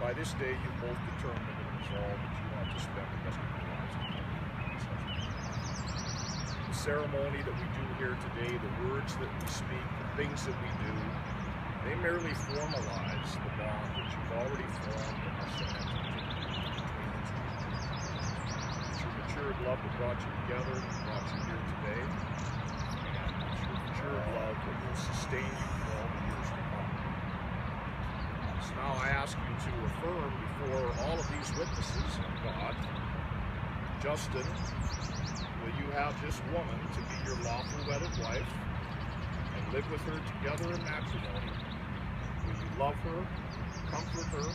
by this day you both determined and resolved that you want to spend the rest of your lives together. The ceremony that we do here today, the words that we speak, the things that we do, they merely formalize the bond that you've already formed and are cemented between the two. It's your matured love that brought you together, that brought you here today, and it's your matured love that will sustain you for all the years to come. So now I ask you to affirm before all of these witnesses of God, Justin, will you have this woman to be your lawful wedded wife and live with her together in matrimony? Will you love her, comfort her,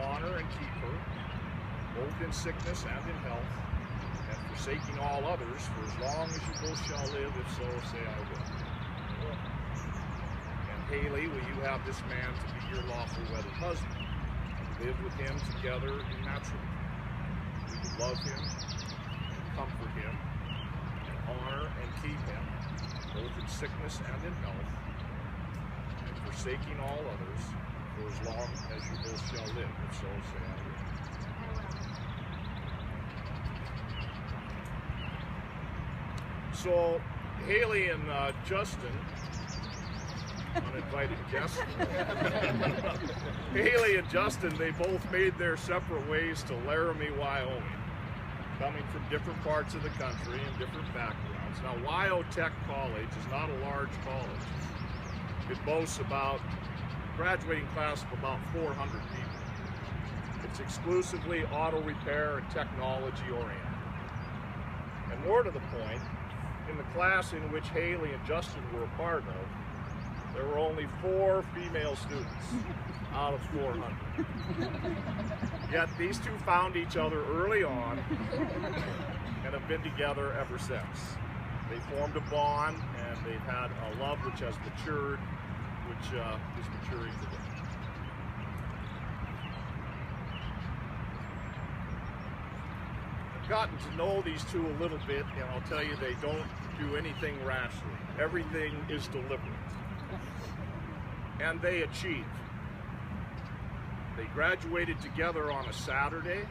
honor and keep her, both in sickness and in health, and forsaking all others for as long as you both shall live? If so, say I will. And Haylie, will you have this man to be your lawful wedded husband and live with him together in matrimony? Will you love him, comfort him, and honor and keep him, both in sickness and in health, and forsaking all others for as long as you both shall live? If so, say I will. So Haylie and Justin, uninvited guests, Haylie and Justin, they both made their separate ways to Laramie, Wyoming, coming from different parts of the country and different backgrounds. Now, Wyotech College is not a large college. It boasts about a graduating class of about 400 people. It's exclusively auto repair and technology oriented. And more to the point, in the class in which Haylie and Justin were a part of, there were only 4 female students out of 400. Yet these two found each other early on and have been together ever since. They formed a bond and they've had a love which has matured, which is maturing today. I've gotten to know these two a little bit, and I'll tell you, they don't do anything rashly. Everything is deliberate. And they achieve. They graduated together on a Saturday.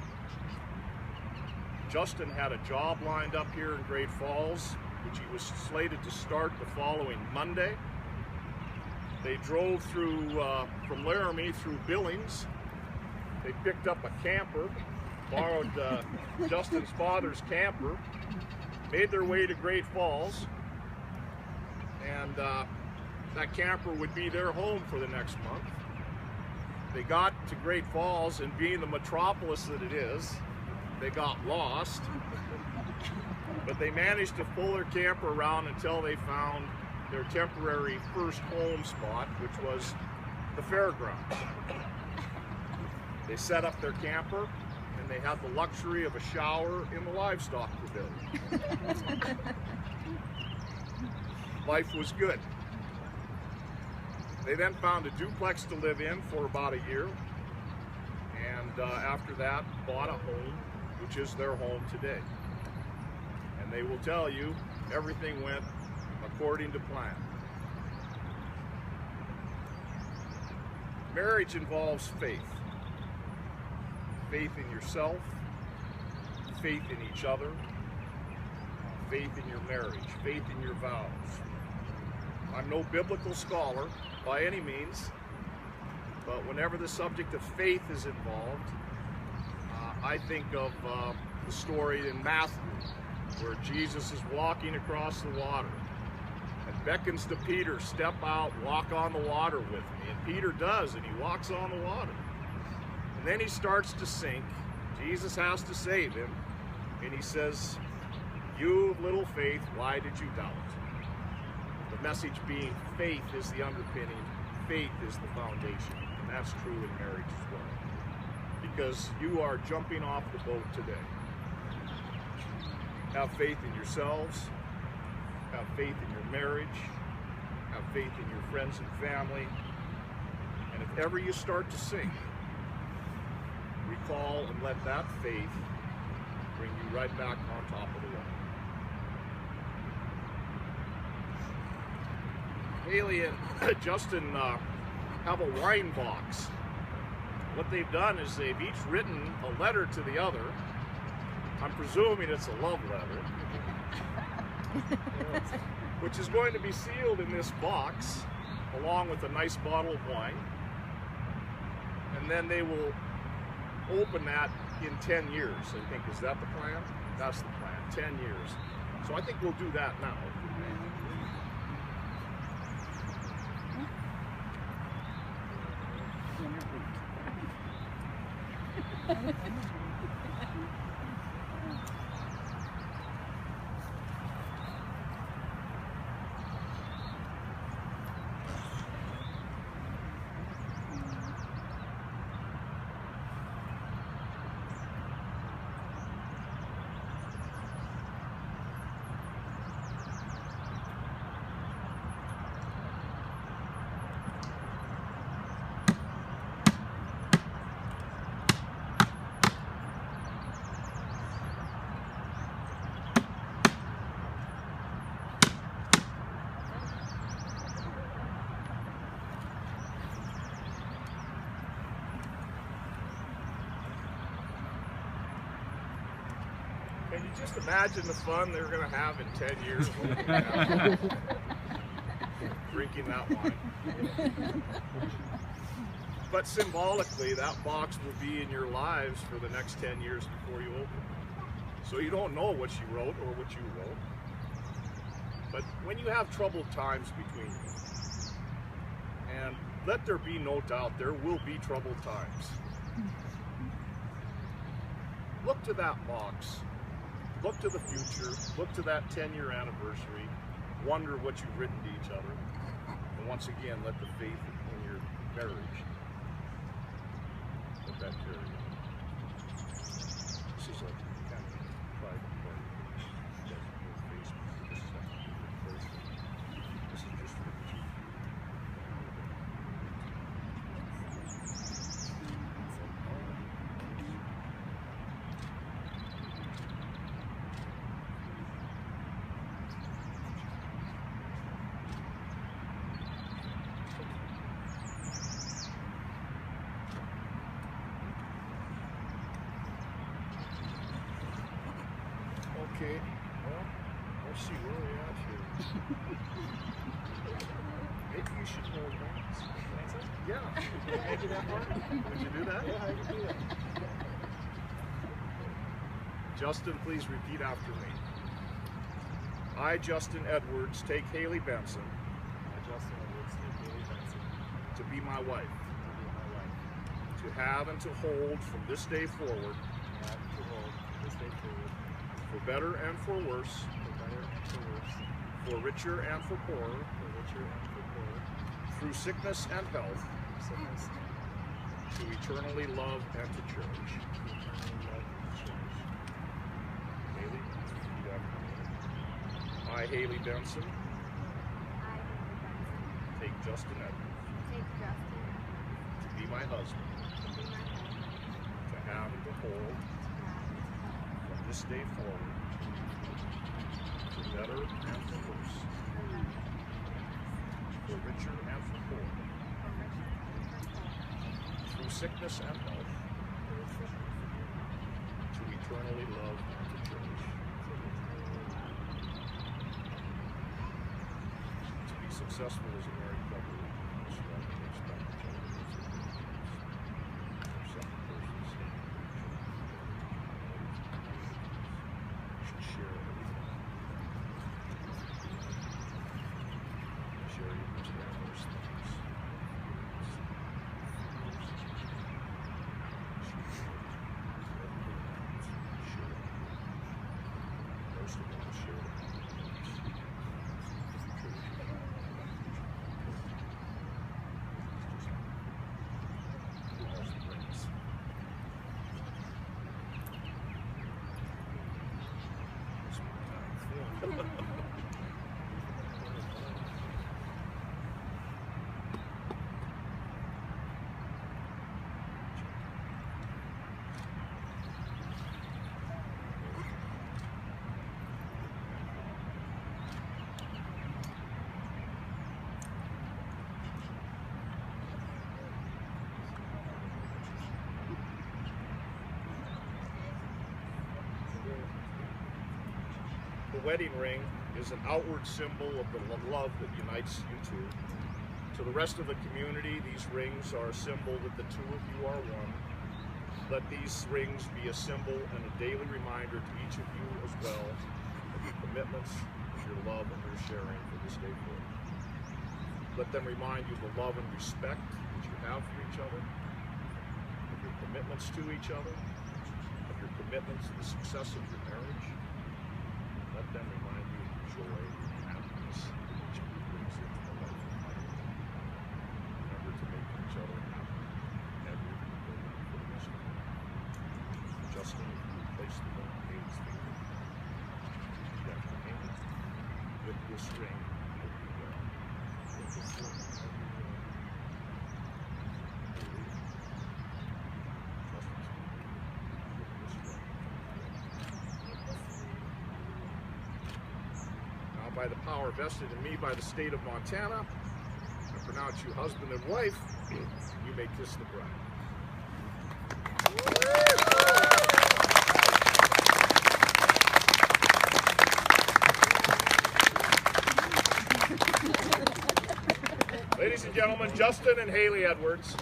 Justin had a job lined up here in Great Falls, which he was slated to start the following Monday. They drove through, from Laramie through Billings. They picked up a camper, borrowed Justin's father's camper, made their way to Great Falls, and that camper would be their home for the next month. They got to Great Falls, and being the metropolis that it is, they got lost, but they managed to pull their camper around until they found their temporary first home spot, which was the fairgrounds. They set up their camper, and they had the luxury of a shower in the livestock pavilion. Life was good. They then found a duplex to live in for about a year, and after that bought a home, which is their home today. And they will tell you everything went according to plan. Marriage involves faith. Faith in yourself, faith in each other, faith in your marriage, faith in your vows. I'm no biblical scholar by any means, but whenever the subject of faith is involved, I think of the story in Matthew where Jesus is walking across the water and beckons to Peter, step out, walk on the water with me. And Peter does, and he walks on the water. And then he starts to sink. Jesus has to save him, and he says, "You of little faith, why did you doubt?" The message being faith is the underpinning, faith is the foundation, and that's true in marriage as well. Because you are jumping off the boat today. Have faith in yourselves, have faith in your marriage, have faith in your friends and family, and if ever you start to sink, recall and let that faith bring you right back on top of the water. Haylie and Justin have a wine box what they've done is they've each written a letter to the other. I'm presuming it's a love letter, which is going to be sealed in this box along with a nice bottle of wine. And then they will open that in 10 years, I think. Is that the plan? That's the plan, 10 years. So I think we'll do that now. Can you just imagine the fun they're going to have in 10 years drinking that wine? But symbolically, that box will be in your lives for the next 10 years before you open it. So you don't know what she wrote or what you wrote. But when you have troubled times between you, and let there be no doubt, there will be troubled times. Look to that box. Look to the future, look to that 10-year anniversary, wonder what you've written to each other, and once again, let the faith in your marriage, let that carry you. This is a kind of private party. This is just for the two. Okay, well, let's see where we're at here. Maybe you should hold hands. Yeah, maybe that part. Would you do that? Yeah, I can do that. Justin, please repeat after me. I, Justin Edwards, take Haylie Benson. I, Justin Edwards, take Haylie Benson. To be my wife. To be my wife. To have and to hold from this day forward. To have and to hold from this day forward. For better and for worse. For better and for worse. For richer and for poorer. For richer and for poorer. Through sickness and health. Through sickness and health. To eternally love and to cherish. To eternally love and to cherish. Haylie, repeat after me. I, Haylie Benson. I, Haylie Benson. Take Justin Edwards. Take Justin Edwards. To be my husband. To be my husband. To have and to hold. From this day forward. For better and for worse. For richer and for poorer. Through sickness and health. To eternally love and to cherish. To be successful as a married couple. Respect each other. Second persons. Should share everything. Share your most glamorous things. Most of all, share the the wedding ring is an outward symbol of the love that unites you two. To the rest of the community, these rings are a symbol that the two of you are one. Let these rings be a symbol and a daily reminder to each of you as well of your commitments, your love, and your sharing for this day forward. Let them remind you of the love and respect that you have for each other, of your commitments to each other, of your commitments to the success of your marriage. Let them remind you of the joy and happiness that each of you brings into the life of life. Remember to make each other happy every day for the rest of your life. Justin, if you would place the ring on Haylie's finger, that Hallie, with this ring, will be well. With this ring, will be well. Hallie, Justin's finger, with this ring. Now, by the power vested in me by the state of Montana, I pronounce you husband and wife. You may kiss the bride. Ladies and gentlemen, Justin and Haylie Edwards.